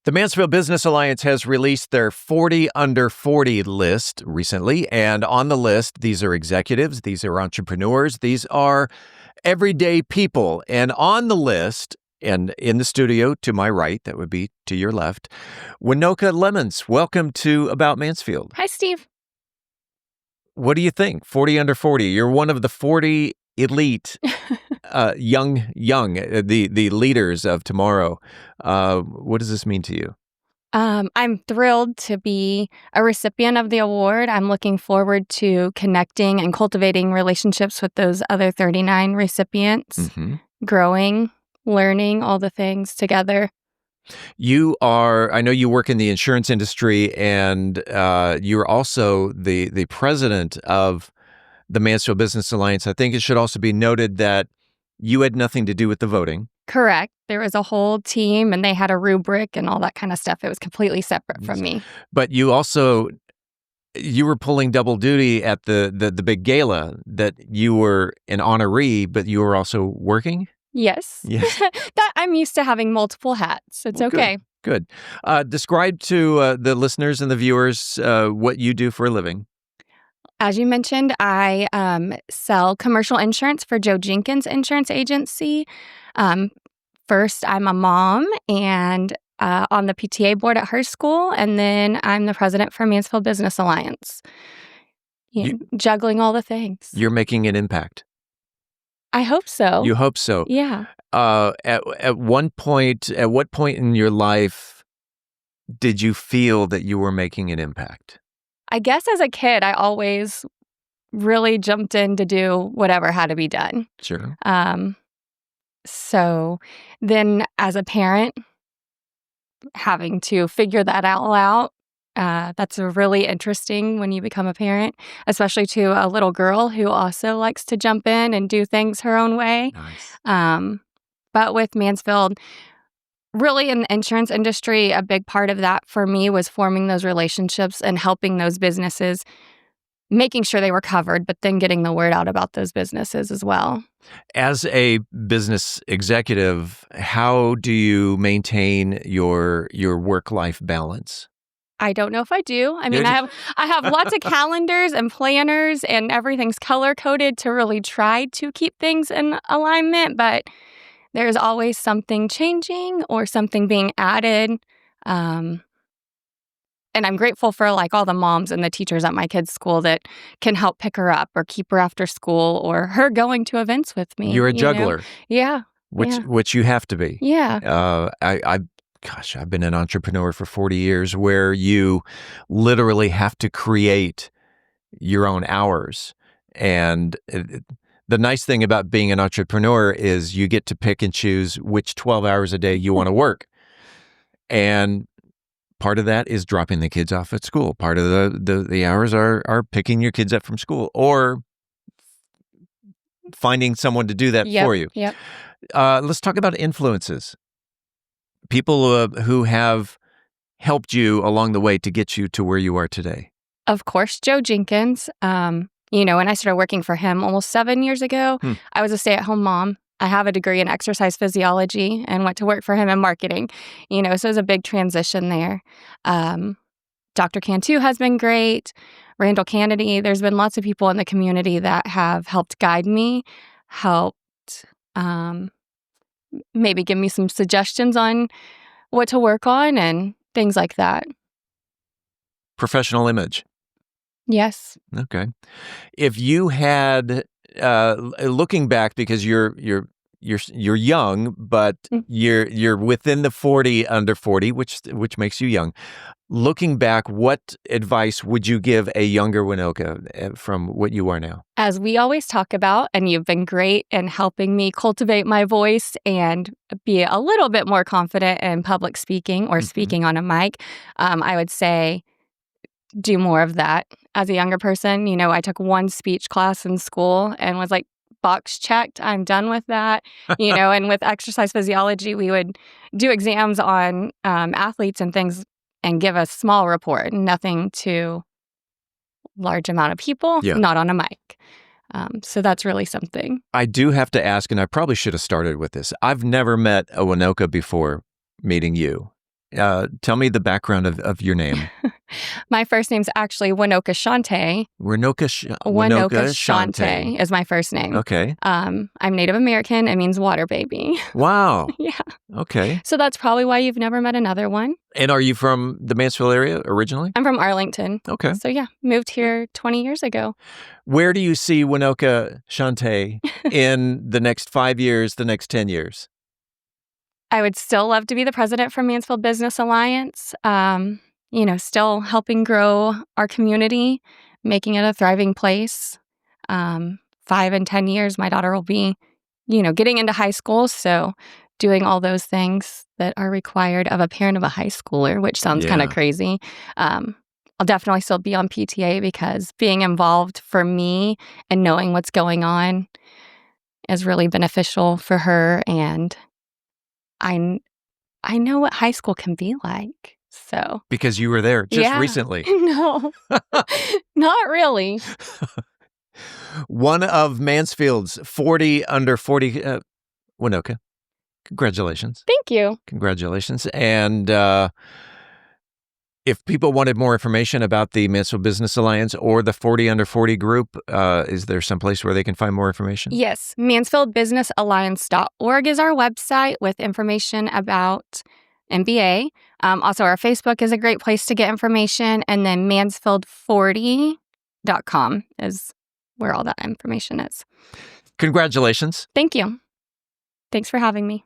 The Mansfield Business Alliance has released their 40 under 40 list recently. And on the list, these are executives, these are entrepreneurs, these are everyday people. And on the list, and in the studio to my right, that would be to your left, Wanoka Lemons. Welcome to About Mansfield. Hi, Steve. What do you think? 40 under 40. You're one of the 40 elite, young, the leaders of tomorrow. What does this mean to you? I'm thrilled to be a recipient of the award. I'm looking forward to connecting and cultivating relationships with those other 39 recipients, growing, learning all the things together. I know you work in the insurance industry, and you're also the president of the Mansfield Business Alliance. I think it should also be noted that you had nothing to do with the voting. Correct. There was a whole team, and they had a rubric and all that kind of stuff. It was completely separate from me. But you were pulling double duty at the big gala, that you were an honoree, but you were also working? Yes. That I'm used to having multiple hats. It's okay. Good. Describe to the listeners and the viewers what you do for a living. As you mentioned, I sell commercial insurance for Joe Jenkins Insurance Agency. First, I'm a mom and on the PTA board at her school, and then I'm the president for Mansfield Business Alliance. Juggling all the things. You're making an impact. I hope so. You hope so. Yeah. At what point in your life did you feel that you were making an impact? I guess as a kid, I always really jumped in to do whatever had to be done. Sure. So then as a parent, having to figure that all out, that's really interesting when you become a parent, especially to a little girl who also likes to jump in and do things her own way. Nice. But with Mansfield, really in the insurance industry, a big part of that for me was forming those relationships and helping those businesses, making sure they were covered, but then getting the word out about those businesses as well. As a business executive, how do you maintain your work-life balance? I don't know if I do. I mean, I have lots of calendars and planners, and everything's color-coded to really try to keep things in alignment, but there's always something changing or something being added. And I'm grateful for all the moms and the teachers at my kids' school that can help pick her up or keep her after school, or her going to events with me. You're a juggler. Yeah. Which you have to be. Yeah. I've been an entrepreneur for 40 years, where you literally have to create your own hours. And the nice thing about being an entrepreneur is you get to pick and choose which 12 hours a day you want to work. And part of that is dropping the kids off at school. Part of the hours are picking your kids up from school, or finding someone to do that for you. Yep. Let's talk about influences. People who have helped you along the way to get you to where you are today. Of course, Joe Jenkins. When I started working for him almost 7 years ago, I was a stay-at-home mom. I have a degree in exercise physiology and went to work for him in marketing. So it was a big transition there. Dr. Cantu has been great. Randall Kennedy. There's been lots of people in the community that have helped guide me, helped maybe give me some suggestions on what to work on and things like that. Professional image. Yes. Okay. If you had, looking back, because you're young, but you're within the 40 under 40, which makes you young. Looking back, what advice would you give a younger Wanoka from what you are now? As we always talk about, and you've been great in helping me cultivate my voice and be a little bit more confident in public speaking or speaking on a mic, I would say do more of that. As a younger person, I took one speech class in school and was like, box checked, I'm done with that. And with exercise physiology, we would do exams on athletes and things and give a small report, nothing to large amount of people, not on a mic. So that's really something. I do have to ask, and I probably should have started with this. I've never met a Wanoka before meeting you. Tell me the background of your name. My first name's actually Wanoka Shante. Wanoka Shante is my first name. Okay. I'm Native American. It means water baby. Wow. Yeah. Okay. So that's probably why you've never met another one. And are you from the Mansfield area originally? I'm from Arlington. Okay. So yeah, moved here 20 years ago. Where do you see Wanoka Shante in the next 5 years, the next 10 years? I would still love to be the president for Mansfield Business Alliance. Still helping grow our community, making it a thriving place. 5 and 10 years, my daughter will be, getting into high school. So doing all those things that are required of a parent of a high schooler, which sounds kind of crazy. I'll definitely still be on PTA because being involved for me and knowing what's going on is really beneficial for her. And I know what high school can be like. So Because you were there just recently. No, not really. One of Mansfield's 40 under 40, Wanoka. Congratulations. Thank you. Congratulations. And if people wanted more information about the Mansfield Business Alliance or the 40 under 40 group, is there some place where they can find more information? Yes. MansfieldBusinessAlliance.org is our website with information about MBA. Also, our Facebook is a great place to get information. And then Mansfield40.com is where all that information is. Congratulations. Thank you. Thanks for having me.